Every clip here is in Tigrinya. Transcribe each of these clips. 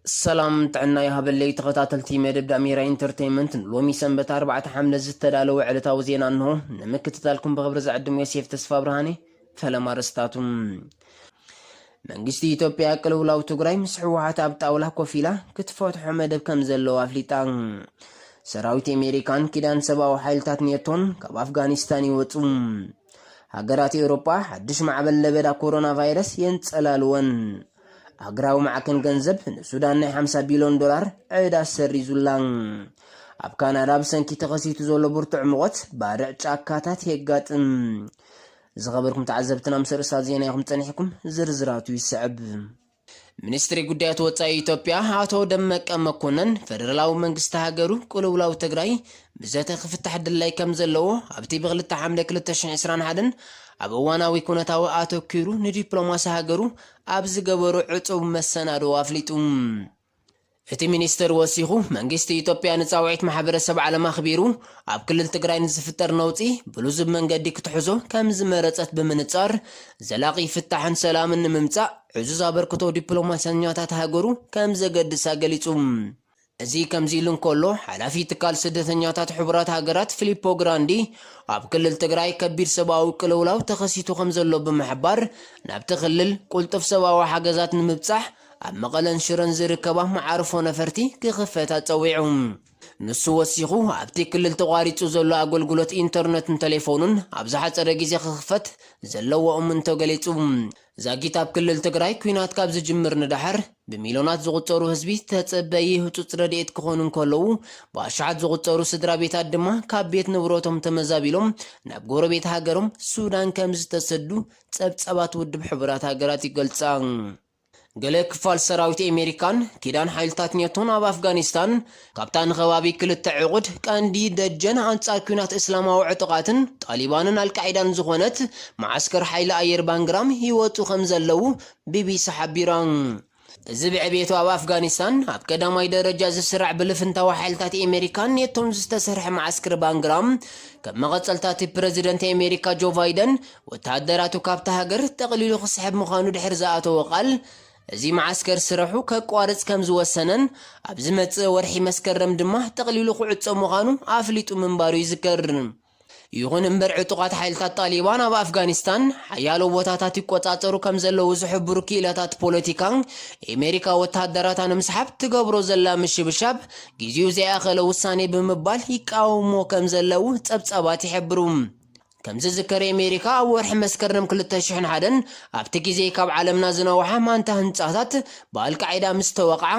السلام تعنا يا هبلي تخطاتلتي مدب داميرا انترتينمنت لومي سنبت 4 حملة زتدالو وعلتا وزينا انه نمكت تالكم بغبرز عدم يسيف تسفى برهاني فلما رستاتم منجستي إثيوبيا قلو لاو تግራይ ምስ ሕወሓት ኣብ ጣውላ ኮፍ ኢላ ክትፈትሖ መደብ ከም ዘለዎ ኣፍሊጣ ሰራዊት ኣሜሪካን ኪዳን ሰብኣዊ ሓይልታት ኔቶን ካብ ኣፍጋኒስታን ይወፁ ሃገራት ኤውሮፓ ሓድሽ ማዕበል ለበዳ ኮሮና ቫይረስ የንጸላልወን ኣግራው ማዕከን ገንዘብ ንሱዳን ናይ 50 ቢልዮን ዶላር ዕዳ ሰሪዙላ ኣብ ካናዳ ብሰንኪ ተኸሲቱ ዘሎ ብርቱዕ ሙቐት ባርዕ ጫካታት የጋጥም زغبركم تعذبتنا مسرسات زينا يخم تنحكم زرزراتو يسعب منستري قديات وطاي إثيوبيا هاتو دمك أما كونن فدرلاو منغستا هاجرو قلولاو تግራይ بزات خفت حد الله كم زلو ابتي بغلت حمله 2021 اب واናዊ ኩነታው አተኪሩ ንዲፕሎማሲ ሃገሩ ኣብ ዝገበሩ ዕጹብ መሰናዶ አፍሊጡም እቲ ሚኒስተር ወሲኹ መንግስቲ ኢትዮጵያ ንጻውዒት ማሕበረሰብ ዓለም ኣኽቢሩ ኣብ ክልል ትግራይ ንዝፍጠር ነውፂ ብሉዝብ መንገዲ ክትሕዞ ከም ዝመረጸት ብምንጻር ዘላቂ ፍታሕን ሰላምን ንምምጻእ ዕዙዝ ኣበርክቶ ዲፕሎማስያኛታት ሃገሩ ከም ዘገድሳ ገሊጹ እዚ ከምዚ ኢሉ እንከሎ ሓላፊ ትካል ስደተኛታት ሕቡራት ሃገራት ፊሊፖ ግራንዲ ኣብ ክልል ትግራይ ከቢድ ሰብኣዊ ቅልውላው ተኸሲቱ ከም ዘሎ ብምሕባር ናብቲ ክልል ቁልጡፍ ሰብኣዊ ሓገዛት ንምብጻሕ ኣብ መቐለን ሽረን ዝርከባ ማዕርፎ ነፈርቲ ክኽፈታ ፀዊዑ ንሱ ወሲኹ ኣብቲ ክልል ተቋሪጹ ዘሎ ኣገልግሎት ኢንተርኔትን ቴሌፎንን ኣብ ዝሓፀረ ግዜ ክኽፈት ዘለዎ እምንቶ ገሊጹ ዛጊት ኣብ ክልል ትግራይ ኩናት ካብ ዝጅምር ንዳሕር ብሚልዮናት ዝቑፀሩ ህዝቢ ተፀበይ ህጹጽ ረድኤት ክኾኑ እንከለዉ ብኣሽዓት ዝቑፀሩ ስድራ ቤታት ድማ ካብ ቤት ንብረቶም ተመዛቢሎም ናብ ጎረቤት ሃገሮም ሱዳን ከም ዝተሰዱ ፀብፀባት ውድብ ሕቡራት ሃገራት ይገልጻ ገለ ክፋል ሰራዊት ኣሜሪካን ኪዳን ሓይልታት ኔቶን ኣብ ኣፍጋኒስታን ካብታን ከባቢ ክልተ ዕቁድ ቀንዲ ደጀን አንጻር ኩናት እስላማዊ ዕጡቃትን ጣሊባንን አልቃዒዳን ዝኾነት ማዓስከር ሓይሊ ኣየር ባንግራም ይወፁ ከም ዘለው ቢቢሲ ሓቢራ እዚ ብዕብየቱ ኣብ ኣፍጋኒስታን ኣብ ቀዳማይ ደረጃ ዝስራዕ ብልፍንታዊ ሓይልታት ኣሜሪካን ኔቶን ዝተሰርሐ ማዓስከር ባንግራም ከም መቐፀልታት ፕረዚደንት ኣሜሪካ ጆ ባይደን ወታደራቱ ካብታ ሃገር ተቕሊሉ ክስሕብ ምዃኑ ድሕር ዝኣተወ ቃል እዚ ማዓስከር ስራሑ ከቋርጽ ከም ዝወሰነን ኣብ ዝመጽእ ወርሒ መስከረም ድማ ተቕሊሉ ክዕጾ ምዃኑ ኣፍሊጡ ምንባሩ ይዝከር ይኹን እምበር ዕጡቃት ሓይልታት ጣሊባን ኣብ ኣፍጋኒስታን ሓያሎ ቦታታት ይቆጻጸሩ ከም ዘለው ዝሕብሩ ክኢላታት ፖለቲካ ኣሜሪካ ወታደራታ ንምስሓብ ትገብሮ ዘላ ምሽብሻብ ጊዜኡ ዘያኸለ ውሳኔ ብምባል ይቃወሞ ከም ዘለው ፀብፀባት ይሕብሩ كم ዝዝከር ኣሜሪካ ኣብ ወርሒ መስከረም 2001 ኣብቲ ግዜ ካብ ዓለምና ዝነውሓ ማንታ ህንጻታት ብኣልቃዒዳ ምስ ተወቕዓ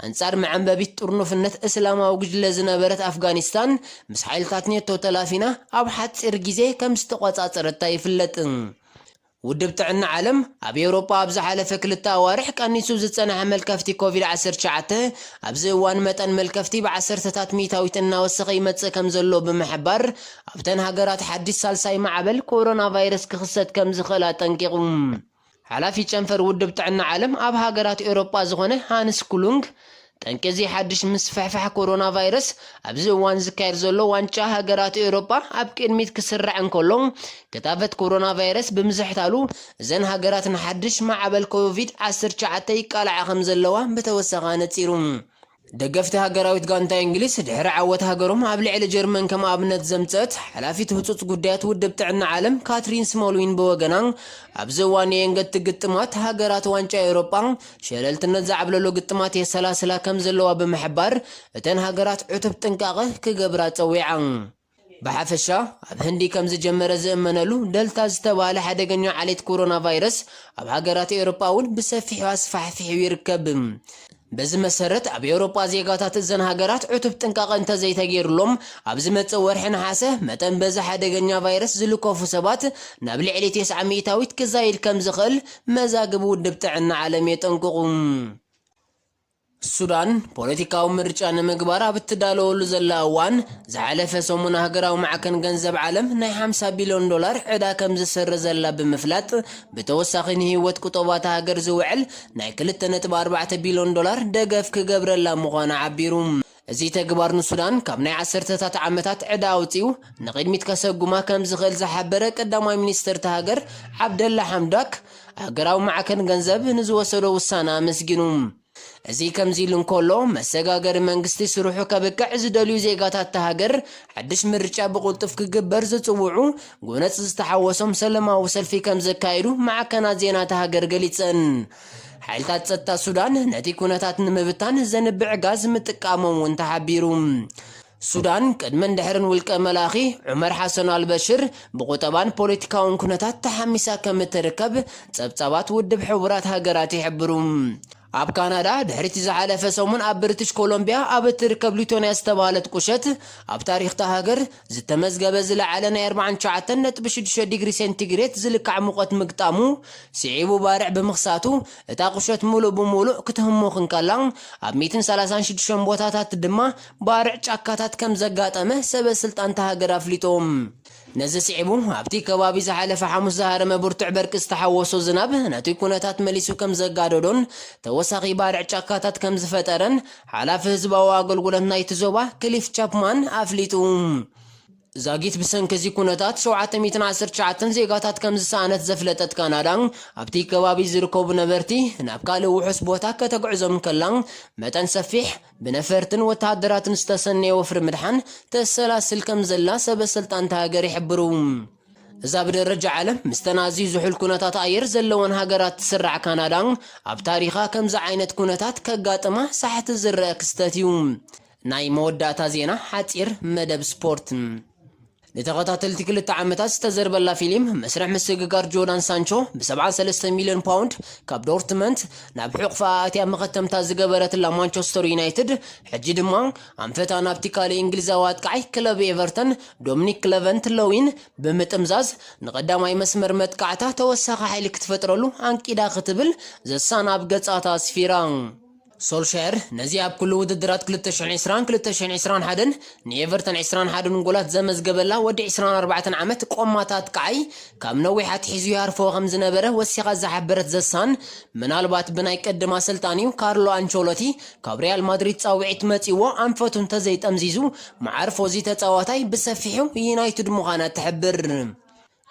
አንጻር መዐንበቢት ጥርኑፍነት እስላማዊ ጉጅለ ዝነበረት ኣፍጋኒስታን ምስ ሓይልታት ኔቶ ተላፊና ኣብ ሓፂር ግዜ ከም ዝተቆጻጸረታ ይፍለጥ ውድብ ጥዕና ዓለም ኣብ ኤውሮፓ ኣብ ዝሓለፈ 2 ኣዋርሕ ቀኒሱ ዝጸንሐ መልከፍቲ ኮቪድ-19 ኣብዚ እዋን መጠን መልከፍቲ ብ10ታት ሚታዊት እናወሰኸ ይመጽእ ከም ዘሎ ብምሕባር ኣብተን ሃገራት ሓድሽ ሳልሳይ ማዕበል ኮሮና ቫይረስ ክኽሰት ከም ዝኽእል ኣጠንቂቑ ሓላፊ ጨንፈር ውድብ ጥዕና ዓለም ኣብ ሃገራት ኤውሮፓ ዝኾነ ሃንስ ኩሉንግ ጠንቅዚ ሓድሽ ምስፋሕፋሕ ኮሮና ቫይረስ ኣብዚ እዋን ዝካየድ ዘሎ ዋንጫ ሃገራት ኤውሮፓ ኣብ ቅድሚት ክስራዕ እንከሎ ከታበት ኮሮና ቫይረስ ብምዝሕታሉ እዘን ሃገራት ንሓድሽ ማዕበል ኮቪድ-19 ይቃልዓ ከም ዘለዋ ብተወሳኺ ነፂሩ ደገፍቲ ሃገራዊት ጋንታ እንግሊዝ ድሕሪ ዓወት ሃገሮም ኣብ ልዕሊ ጀርመን ከም ኣብነት ዘምፀት ሓላፊት ህጹጽ ጉዳያት ውድብ ጥዕና ዓለም ካትሪን ስሞልዊን በወገና ኣብዚ እዋን የንገት ግጥማት ሃገራት ዋንጫ ኤውሮፓ ሸለልትነት ዝዓብለሎ ግጥማት የሰላስላ ከም ዘለዋ ብምሕባር እተን ሃገራት ዕቱብ ጥንቃቐ ክገብራ ፀዊዓ ብሓፈሻ ኣብ ህንዲ ከም ዝጀመረ ዝእመነሉ ደልታ ዝተባሃለ ሓደገኛ ዓሌት ኮሮና ቫይረስ ኣብ ሃገራት ኤውሮፓ እውን ብሰፊሑ ኣስፋሕፊሑ ይርከብ በዚ መሰረት ኣብ ኤውሮፓ ዜጋታት እዘን ሃገራት ዕቱብ ጥንቃቐ እንተዘይተገይሩሎም ኣብ ዝመጽእ ወርሒ ነሓሰ መጠን በዚ ሓደገኛ ቫይረስ ዝልከፉ ሰባት ናብ ልዕሊ 90 ሚእታዊት ክዛይድ ከም ዝኽእል መዛግብ ውድብ ጥዕና ዓለም የጠንቅቑ ሱዳን ፖለቲካዊ ምርጫ ንምግባር ኣብ እትዳለወሉ ዘላ እዋን ዝሓለፈ ሰሙን ሃገራዊ ማዕከን ገንዘብ ዓለም ናይ 50 ቢልዮን ዶላር ዕዳ ከም ዝሰረዘላ ብምፍላጥ ብተወሳኺ ንህይወት ቁጠባት ሃገር ዝውዕል ናይ 2.4 ቢልዮን ዶላር ደገፍ ክገብረላ ምዃኑ ዓቢሩ እዚ ተግባር ንሱዳን ካብ ናይ 10ታት ዓመታት ዕዳ ኣውፂኡ ንቅድሚት ከሰጉማ ከም ዝኽእል ዝሓበረ ቀዳማይ ሚኒስትር ሃገር ዓብደላ ሐምዳክ ሃገራዊ ማዕከን ገንዘብ ንዝወሰዶ ውሳነ ኣመስጊኑ እዚ ከምዚ ኢሉ እንከሎ መሰጋገሪ መንግስቲ ስሩሑ ከበቅዕ ዝደልዩ ዜጋታት ተሃገር ሓድሽ ምርጫ ብቁልጡፍ ክግበር ዝጽውዑ ጎነጽ ዝተሓወሶም ሰላማዊ ሰልፊ ከም ዘካይዱ ማዕከናት ዜና ተሃገር ገሊጸን ሓይልታት ጸጥታ ሱዳን ነቲ ኩነታት ንምብታን ዘንብዕ ጋዝ ምጥቃሞም እውን ተሓቢሩ ሱዳን ቅድመን ድሕርን ውልቀ መላኺ ዑመር ሐሰን አልበሽር ብቁጠባን ፖለቲካውን ኩነታት ተሓሚሳ ከም እትርከብ ጸብጻባት ውድብ ሕቡራት ሃገራት ይሕብሩ ኣብ ካናዳ ድሕሪት ዝሓለፈ ሰሙን ኣብ ብሪቲሽ ኮሎምቢያ ኣብ እትርከብ ሊቶንያ ዝተባሃለት ቁሸት ኣብ ታሪኽ ሃገር ዝተመዝገበ ዝለዓለ ናይ 49.6 ዲግሪ ሴንቲግሬድ ዝልካዕ ሙቐት ምግጣሙ ስዒቡ ባርዕ ብምኽሳቱ እታ ቁሸት ሙሉእ ብሙሉእ ክትህሙኽ እንከላ ኣብ 136 ቦታታት ድማ ባርዕ ጫካታት ከም ዘጋጠመ ሰበስልጣን ሃገር ኣፍሊጦም ነዚ ስዒቡ ኣብቲ ከባቢ ዝሓለፈ ሐሙስ ዝሃረመ ብርቱዕ በርቂ ዝተሓወሶ ዝናብ ነቲ ኩነታት መሊሱ ከም ዘጋደዶን ተወሳኺ ባርዕ ጫካታት ከም ዝፈጠረን ሓላፊ ህዝባዊ ኣገልግሎት ናይቲ ዞባ ክሊፍ ቻፕማን ኣፍሊጡ ዛጊት ብሰንኪ ኩነታት 719 ዜጋታት ከም ዝሰኣነት ዘፍለጠት ካናዳ ኣብቲ ከባቢ ዝርከቡ ነበርቲ ናብ ካልእ ውሑስ ቦታ ከተጉዕዞም ከላን መጠን ሰፊሕ ብነፈርትን ወተሃደራትን ዝተሰነየ ወፍሪ ምድሓን ተሰላስል ከም ዘላ ሰበስልጣን ሃገር ይሕብሩ እዛ ብደረጃ ዓለም ምስተናዝዩ ዝሑል ኩነታት ኣየር ዘለወን ሃገራት ትስራዕ ካናዳ ኣብ ታሪኻ ከምዚ ዓይነት ኩነታት ከጋጥማ ሳሕቲ ዝረአ ክስተት እዩ ናይ መወዳእታ ዜና ሓፂር መደብ ስፖርት لتقاطعت كل عامታት ዝተዘርበላ ፊልም መስርሕ ምስግጋር ጆርዳን ሳንቾ ብ73 ሚሊዮን ፓውንድ ካብ ዶርትመንት ናብ ሕቁፋ ኣትያ መኸተምታ ዝገበረትላ ማንቸስተር ዩናይትድ ሕጂ ድማ ኣንፈታ ናብቲ ካልእ እንግሊዛዊ አጥቃዒ ክለብ ኤቨርተን ዶሚኒክ ክለቨንት ሎዊን ብምጥምዛዝ ንቀዳማይ መስመር መጥቃዕታ ተወሳኺ ሓይሊ ክትፈጥረሉ አንቂዳ ክትብል ዘሳን ኣብ ገጻታ ስፊራ ሶልሻየር ነዚ ኣብ ኩሉ ውድድራት 2020-2021 ንኤቨርተን 21 ጎላት ዘመዝገበላ ወዲ 24 ዓመት ቆማታት ቃይ ካብ ነዊሓት ሒዙ ያርፎ ከም ዝነበረ ወሲኻ ዝሓበረት ዘሳን ምናልባት ብናይ ቀደም አሰልጣኒው ካርሎ አንቸሎቲ ካብ ሪያል ማድሪድ ጻውዒት መጺዎ አንፈቱን ተዘይጠምዚዙ ማዓርፎ ዚ ተጻዋታይ ብሰፊሑ ዩናይትድ ምዃና ትሕብር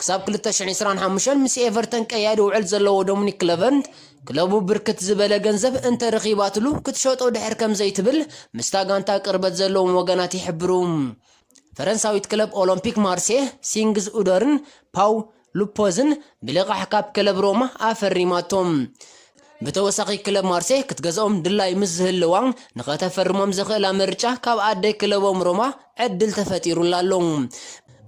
ክሳብ 2025 ምስ ኤቨርተን ቀያዲ ውዕል ዘለዎ ዶሚኒክ ክለቨንት ክለቡ ብርክት ዝበለ ገንዘብ እንተ ረኺባትሉ ክትሸጦ ድሕር ከም ዘይትብል ምስታጋንታ ቅርበት ዘለዎም ወገናት ይሕብሩ ፈረንሳዊት ክለብ ኦሎምፒክ ማርሴይ ሲንግዝ ኡደርን ፓው ሉፖዝን ብልቃሕ ካብ ክለብ ሮማ ኣፈሪማቶም بتوسخ كلب مارسي كتجزኦም دلاي مزهلوان نختفرمم زخلا مرچا ካብ አደይ ክለቦም ሮማ ዕድል ተፈጢሩላሎም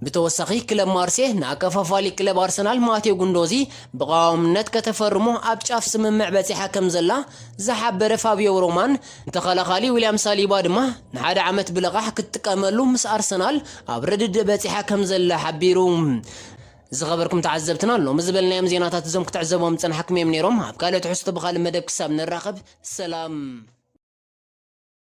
بتوسخ كلب مارسي ناكفافالي كلب ارسنال ماتيو غوندوزي بقاومነት ከተፈርሙ ኣብ ጫፍ ስምምዕ በፂሓ ከም ዘላ ዝሓበረ ፋቢዮ ሮማን ተኸላኻሊ ዊሊያም ሳሊባ ድማ ንሓደ ዓመት ብለቃሕ ክትቀመሉ ምስ አርሰናል ኣብ ረድድ በፂሓ ከም ዘላ ሓቢሩ زغبركم تعذبتنا لو مزبلنا يم زيناتات زوم كتعذبهم صنحكم يم نيروم اب قالت حسط بخال مدب كساب نراقب السلام